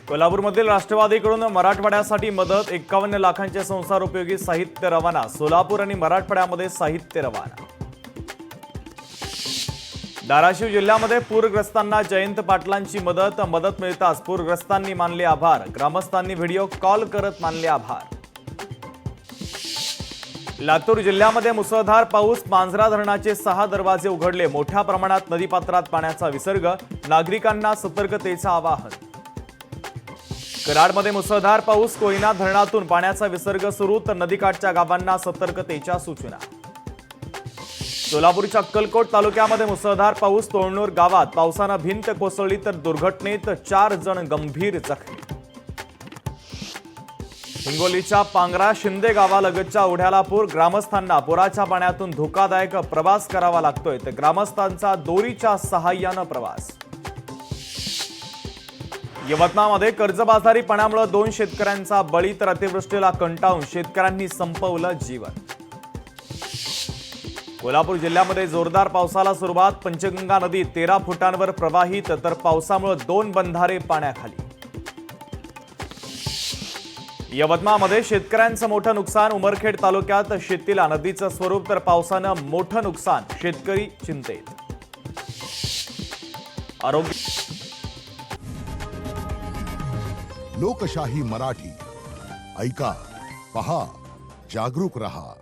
कोल्हापूरमधील राष्ट्रवादीकडून मराठवाड्यासाठी मदत 51 लाखांचे संसारोपयोगी साहित्य रवाना। सोलापूर आणि मराठवाड्यामध्ये साहित्य रवाना। धाराशिव जिल्ह्यामध्ये पूरग्रस्तांना जयंत पाटलांची मदत मिळताच पूरग्रस्तांनी मानले आभार। ग्रामस्थांनी व्हिडिओ कॉल करत मानले आभार। लातूर जिल्ह्यामध्ये मुसळधार पाऊस, मांजरा धरणाचे 6 दरवाजे उघडले। मोठ्या प्रमाणात नदीपात्रात पाण्याचा विसर्ग, नागरिकांना सतर्कतेचं आवाहन। कराडमध्ये मुसळधार पाऊस, कोयना धरणातून पाण्याचा विसर्ग सुरू, तर नदीकाठच्या गावांना सतर्कतेच्या सूचना। सोलापूरच्या अक्कलकोट तालुक्यामध्ये मुसळधार पाऊस, तोळनूर गावात पावसानं भिंत कोसळली, तर दुर्घटनेत 4 जण गंभीर जखमी। हिंगोलीच्या पांगरा शिंदे गावालगतच्या ओढ्याला पूर, ग्रामस्थांना पुराच्या पाण्यातून धोकादायक प्रवास करावा लागतोय, तर ग्रामस्थांचा दोरीच्या सहाय्यानं प्रवास। यवतमाळमध्ये कर्जबाजारीपणामुळे 2 शेतकऱ्यांचा बळी, तर अतिवृष्टीला कंटाळून शेतकऱ्यांनी संपवलं जीवन। कोल्हापूर जिल्ह्यामध्ये जोरदार पावसाला सुरुवात, पंचगंगा नदी 13 फुटांवर प्रवाहित, तर पावसामुळे 2 बंधारे पाण्याखाली। यवतमाळमध्ये शेतकऱ्यांचं मोठं नुकसान, उमरखेड तालुक्यात शेतीला नदीचं स्वरूप, तर पावसानं मोठं नुकसान, शेतकरी चिंतेत। आरोग्य लोकशाही मराठी ऐका, पहा, जागरूक रहा।